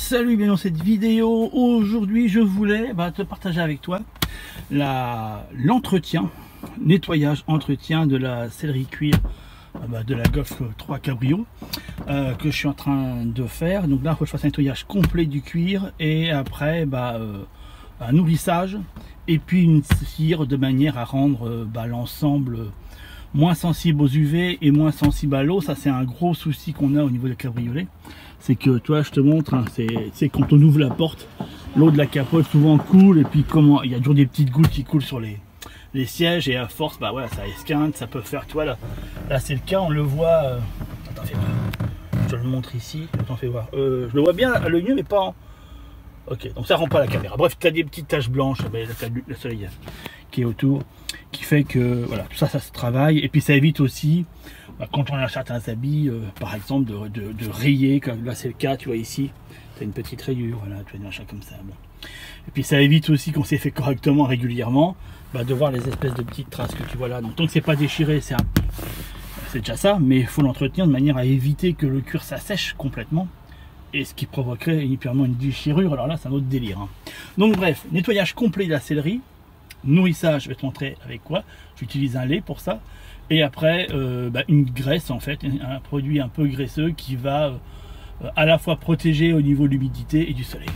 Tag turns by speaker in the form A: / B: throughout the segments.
A: Salut, bien dans cette vidéo, aujourd'hui je voulais te partager avec toi l'entretien, nettoyage, entretien de la sellerie cuir de la Golf 3 Cabrio que je suis en train de faire. Donc là il faut que je fasse un nettoyage complet du cuir et après un nourrissage et puis une cire de manière à rendre l'ensemble moins sensible aux UV et moins sensible à l'eau. Ça c'est un gros souci qu'on a au niveau des cabriolets. C'est que toi je te montre, hein, c'est quand on ouvre la porte, l'eau de la capote souvent coule et puis comment il y a toujours des petites gouttes qui coulent sur les sièges et à force voilà, ça esquinte, ça peut faire, tu vois là c'est le cas, on le voit. Attends, fais voir. Je te le montre ici, attends, fais voir. Je le vois bien à l'œil nu mais pas en... Ok, donc ça rend pas la caméra. Bref, tu as des petites taches blanches, le soleil qui est autour, qui fait que voilà, tout ça, ça se travaille. Et puis ça évite aussi, quand on a certains habits, par exemple, de rayer, comme là c'est le cas, tu vois ici, tu as une petite rayure, voilà, tu as des machins comme ça. Bon. Et puis ça évite aussi, qu'on s'est fait correctement, régulièrement, de voir les espèces de petites traces que tu vois là. Donc tant que c'est pas déchiré, c'est déjà ça, mais il faut l'entretenir de manière à éviter que le cuir s'assèche complètement. Et ce qui provoquerait uniquement une déchirure, alors là c'est un autre délire. Hein. Donc bref, nettoyage complet de la sellerie, nourrissage, je vais te montrer avec quoi. J'utilise un lait pour ça. Et après une graisse en fait, un produit un peu graisseux qui va à la fois protéger au niveau de l'humidité et du soleil.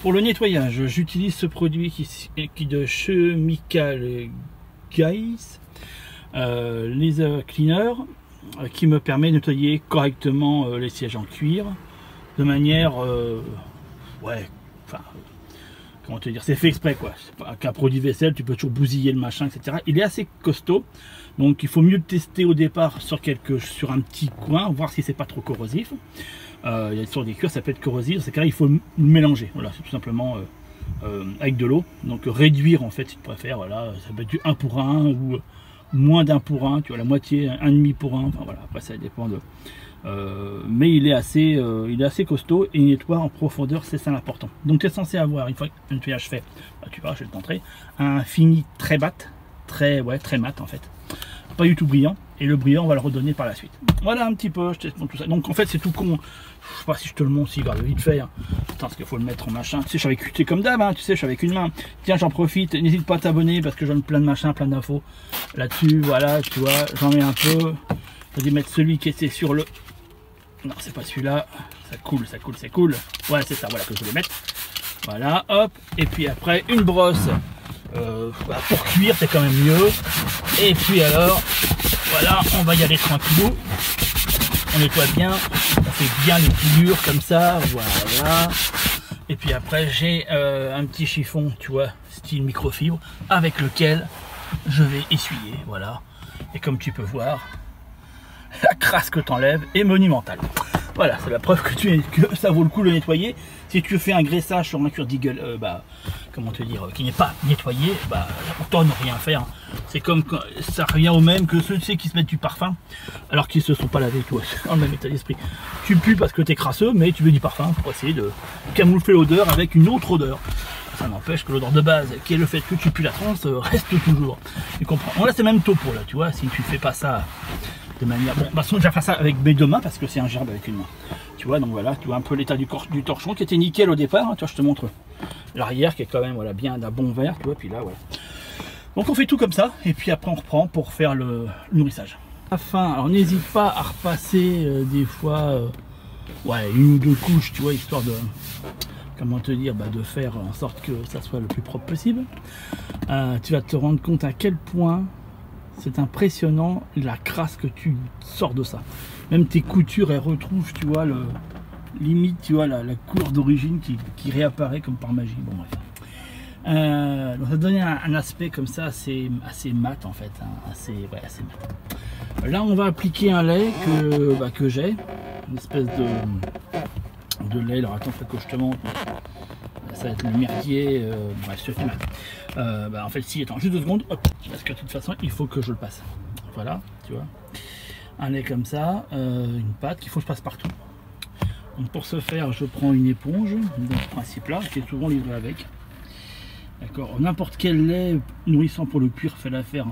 A: Pour le nettoyage, j'utilise ce produit qui de Chemical Guys Laser Cleaner qui me permet de nettoyer correctement les sièges en cuir. De manière comment te dire, c'est fait exprès quoi. C'est pas qu'un produit vaisselle, tu peux toujours bousiller le machin, etc. Il est assez costaud, donc il faut mieux le tester au départ sur un petit coin, voir si c'est pas trop corrosif. Il y a sur des cuirs, ça peut être corrosif, c'est cas il faut le mélanger. Voilà, c'est tout simplement avec de l'eau. Donc réduire en fait si tu préfères, voilà, ça peut être du 1 pour 1 ou moins d'1 pour 1, tu vois, la moitié, 1,5 pour 1, enfin voilà, après ça dépend de. Mais il est assez costaud et il nettoie en profondeur, c'est ça l'important. Donc tu es censé avoir, une fois que le nettoyage fait, tu vois, je vais te montrer, un fini très mat, très mat en fait, pas du tout brillant, et le brillant on va le redonner par la suite. Voilà un petit peu, je te montre tout ça. Donc en fait c'est tout con, je sais pas si je te le montre, si vite fait, hein. Putain, parce qu'il faut le mettre en machin, tu sais je suis avec, c'est comme d'hab, hein, tu sais je suis avec une main. Tiens, j'en profite, n'hésite pas à t'abonner parce que j'en ai plein de machins, plein d'infos là-dessus, voilà, tu vois, j'en mets un peu. Je vais mettre celui qui était sur le... Non, c'est pas celui-là. Ça coule, ça coule, c'est cool. Ouais, c'est ça, voilà, que je voulais mettre. Voilà, hop. Et puis après, une brosse. Pour cuire, c'est quand même mieux. Et puis alors, voilà, on va y aller tranquillou. On nettoie bien. On fait bien les pliures comme ça. Voilà. Et puis après, j'ai un petit chiffon, tu vois, style microfibre, avec lequel je vais essuyer. Voilà. Et comme tu peux voir, la crasse que tu enlèves est monumentale. Voilà, c'est la preuve que ça vaut le coup de le nettoyer. Si tu fais un graissage sur un cuir d'eagle, comment te dire, qui n'est pas nettoyé, autant ne rien faire. C'est comme ça revient au même que ceux qui se mettent du parfum alors qu'ils se sont pas lavés, toi, dans le même état d'esprit. Tu pues parce que tu es crasseux, mais tu veux du parfum pour essayer de camoufler l'odeur avec une autre odeur. Ça n'empêche que l'odeur de base, qui est le fait que tu pues la transe, reste toujours. Tu comprends? Bon, là c'est même topo là, tu vois, si tu fais pas ça de manière... Bon, façon, je vais faire ça avec mes deux mains parce que c'est un gerbe avec une main. Tu vois, donc voilà, tu vois un peu l'état du torchon qui était nickel au départ. Hein, tu vois, je te montre l'arrière qui est quand même bien d'un bon vert, tu vois, puis là, voilà. Donc on fait tout comme ça, et puis après on reprend pour faire le nourrissage. À la fin, alors n'hésite pas à repasser des fois, une ou deux couches, tu vois, histoire de... Comment te dire, de faire en sorte que ça soit le plus propre possible. Tu vas te rendre compte à quel point c'est impressionnant la crasse que tu sors de ça. Même tes coutures, elles retrouvent, tu vois, limite, tu vois, la couleur d'origine qui réapparaît comme par magie. Bon, bref. Donc ça donne un aspect comme ça assez mat en fait, hein, assez mat. Là, on va appliquer un lait que j'ai, une espèce de lait. Alors attends, faut que je te montre. Ça va être le merdier. Bref, je te filme. En fait, si, attends, juste 2 secondes, hop, parce que de toute façon, il faut que je le passe. Voilà, tu vois. Un lait comme ça, une pâte qu'il faut que je passe partout. Donc pour ce faire, je prends une éponge, dans ce principe-là, qui est souvent livré avec. D'accord. N'importe quel lait nourrissant pour le cuir fait l'affaire.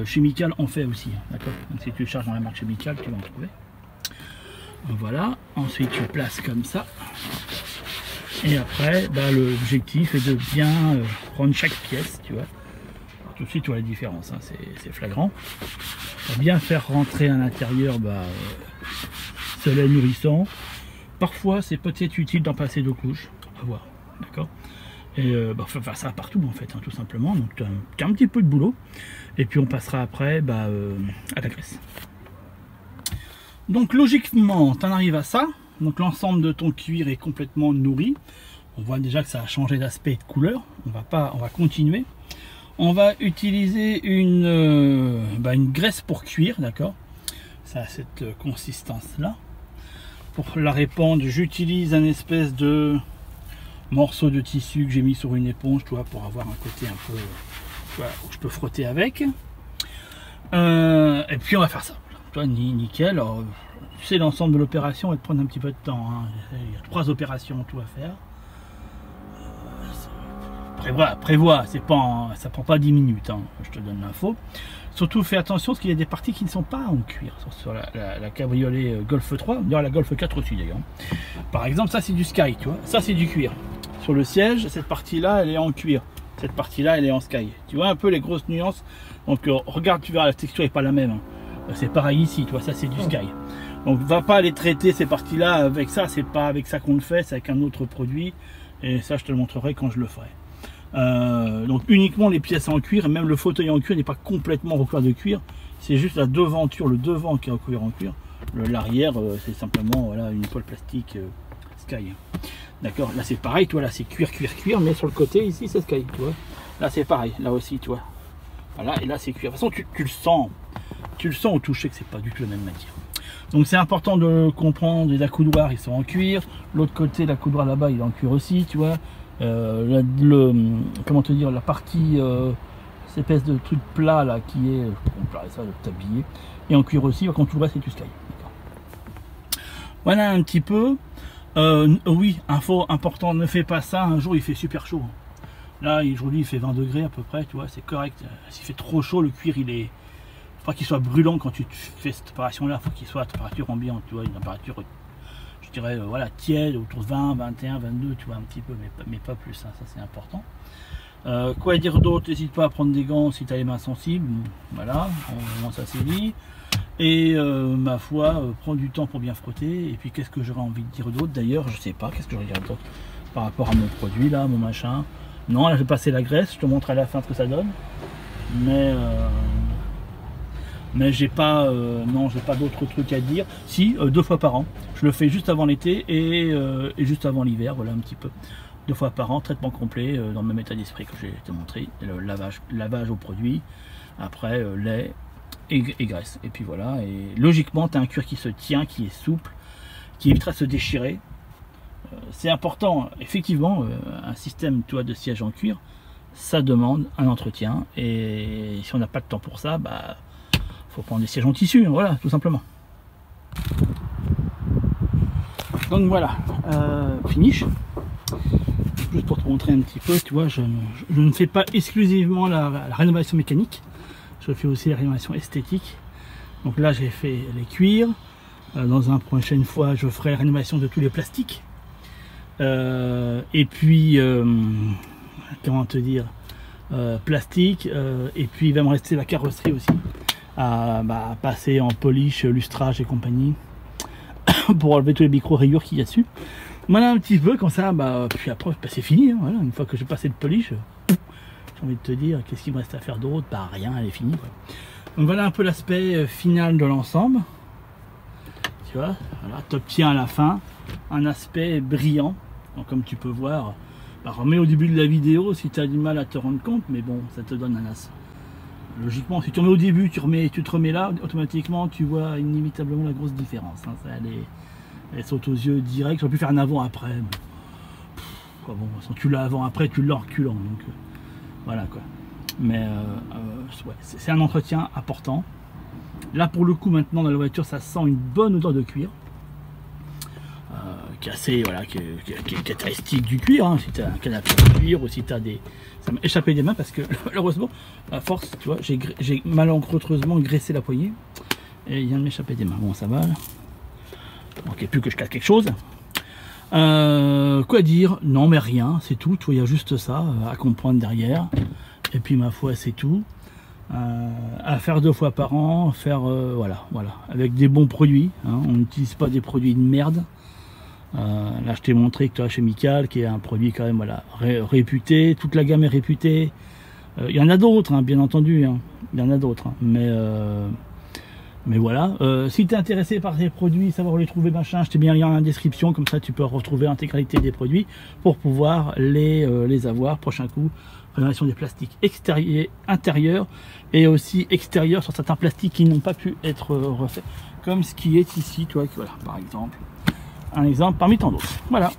A: Chemical en fait aussi. D'accord. Donc si tu cherches dans la marque Chemical, tu vas en trouver. Voilà. Ensuite, tu places comme ça. Et après, bah, l'objectif est de bien prendre chaque pièce, tu vois. Alors, tout de suite, tu vois la différence, hein, c'est flagrant. Pour bien faire rentrer à l'intérieur, bah, ce lait nourrissant. Parfois, c'est peut-être utile d'en passer 2 couches, à voir, d'accord. Et bah, faut faire ça partout en fait, hein, tout simplement. Donc, tu as un petit peu de boulot. Et puis, on passera après bah, à la graisse. Donc, logiquement, tu en arrives à ça. Donc, l'ensemble de ton cuir est complètement nourri. On voit déjà que ça a changé d'aspect et de couleur. On va continuer. On va utiliser une graisse pour cuire, d'accord. Ça a cette consistance-là. Pour la répandre, j'utilise un espèce de morceau de tissu que j'ai mis sur une éponge, tu vois, pour avoir un côté un peu, tu vois, où je peux frotter avec. Et puis on va faire ça, tu vois, nickel. Alors, tu sais, l'ensemble de l'opération va te prendre un petit peu de temps, hein. Il y a 3 opérations tout à faire. Prévois, ça prend pas 10 minutes, hein, je te donne l'info. Surtout fais attention parce qu'il y a des parties qui ne sont pas en cuir sur la cabriolet Golf 3, d'ailleurs la Golf 4 aussi d'ailleurs. Par exemple, ça c'est du Sky, tu vois, ça c'est du cuir. Sur le siège, cette partie là elle est en cuir, cette partie là elle est en Sky. Tu vois un peu les grosses nuances. Donc regarde, tu verras, la texture est pas la même, hein. C'est pareil ici, tu vois, ça c'est du Sky. Donc va pas aller traiter ces parties là avec ça, c'est pas avec ça qu'on le fait, c'est avec un autre produit. Et ça je te le montrerai quand je le ferai. Donc uniquement les pièces en cuir, et même le fauteuil en cuir n'est pas complètement recouvert de cuir, c'est juste la devanture, le devant qui est recouvert en cuir, l'arrière c'est simplement voilà, une épaule plastique Sky. D'accord, là c'est pareil, toi là c'est cuir, mais sur le côté ici c'est Sky, tu vois. Là c'est pareil, là aussi, tu vois. Voilà, et là c'est cuir. De toute façon tu le sens au toucher que c'est pas du tout la même matière. Donc c'est important de comprendre, les accoudoirs ils sont en cuir, l'autre côté l'accoudoir là-bas il est en cuir aussi, tu vois. Comment te dire, la partie cette espèce de truc plat là qui est ça, le tablier et en cuir aussi, quand tout le reste c'est du Sky. Voilà un petit peu. Oui, info important, ne fais pas ça un jour il fait super chaud. Là aujourd'hui il fait 20 degrés à peu près, tu vois, c'est correct. S'il fait trop chaud, le cuir il est, faut pas qu'il soit brûlant quand tu fais cette opération là, faut qu'il soit à température ambiante, tu vois, une température, je dirais, voilà, tiède, autour de 20, 21, 22, tu vois, un petit peu, mais pas plus, hein, ça c'est important. Quoi dire d'autre? N'hésite pas à prendre des gants si tu as les mains sensibles, voilà, au moins ça c'est dit. Et ma foi, prends du temps pour bien frotter. Et puis qu'est-ce que j'aurais envie de dire d'autre? D'ailleurs, je sais pas, qu'est-ce que j'aurais dire d'autre par rapport à mon produit là, mon machin. Non, là j'ai passé la graisse, je te montre à la fin ce que ça donne. Mais j'ai pas, non, j'ai pas d'autres trucs à dire. Si, 2 fois par an. Je le fais juste avant l'été et juste avant l'hiver, voilà un petit peu. 2 fois par an, traitement complet dans le même état d'esprit que j'ai te montré. Le lavage au produit, après lait et graisse. Et puis voilà, et logiquement, tu as un cuir qui se tient, qui est souple, qui évitera de se déchirer. C'est important, effectivement, un système de siège en cuir, ça demande un entretien. Et si on n'a pas de temps pour ça, bah faut prendre des sièges en tissu, voilà, tout simplement. Donc voilà, finish. Juste pour te montrer un petit peu, tu vois, je ne fais pas exclusivement la rénovation mécanique, je fais aussi la rénovation esthétique. Donc là, j'ai fait les cuirs. Dans une prochaine fois, je ferai la rénovation de tous les plastiques. Et puis, comment te dire, plastique. Et puis, il va me rester la carrosserie aussi. À passer en polish, lustrage et compagnie pour enlever tous les micro-rayures qu'il y a dessus. Voilà un petit peu comme ça, puis après c'est fini, hein, voilà. Une fois que j'ai passé le polish, j'ai envie de te dire qu'est-ce qu'il me reste à faire d'autre, rien, elle est finie, quoi. Donc voilà un peu l'aspect final de l'ensemble, tu vois, voilà, t'obtiens à la fin un aspect brillant. Donc comme tu peux voir, remets au début de la vidéo si tu as du mal à te rendre compte, mais bon, ça te donne un as. Logiquement, si tu remets au début, tu te remets là, automatiquement tu vois inévitablement la grosse différence, hein. Ça, elle saute aux yeux direct. J'aurais pu faire un avant-après. Bon, si tu l'as avant-après, tu l'as en reculant. Donc voilà quoi. Mais ouais, c'est un entretien important. Là pour le coup, maintenant dans la voiture, ça sent une bonne odeur de cuir. Qui est assez, voilà, qui est caractéristique du cuir, hein. Si tu as un canapé de cuir ou si tu as des... Ça m'a échappé des mains parce que malheureusement, à force, tu vois, j'ai malencontreusement graissé la poignée et il vient de m'échapper des mains. Bon, ça va. Là. Il manquait plus que je casse quelque chose. Quoi dire? Non, mais rien, c'est tout. Il y a juste ça à comprendre derrière. Et puis, ma foi, c'est tout. À faire 2 fois par an, faire voilà, avec des bons produits. Hein. On n'utilise pas des produits de merde. Là, je t'ai montré que toi, Chemical, qui est un produit quand même voilà, réputé. Toute la gamme est réputée. Il y en a d'autres, hein, bien entendu. Hein. Il y en a d'autres, hein. Mais voilà, si tu es intéressé par ces produits, savoir où les trouver, machin, je t'ai mis un lien dans la description, comme ça tu peux retrouver l'intégralité des produits pour pouvoir les avoir. Prochain coup, rénovation des plastiques extérieurs, intérieurs et aussi extérieurs sur certains plastiques qui n'ont pas pu être refaits, comme ce qui est ici, tu vois, voilà, par exemple, un exemple parmi tant d'autres. Voilà.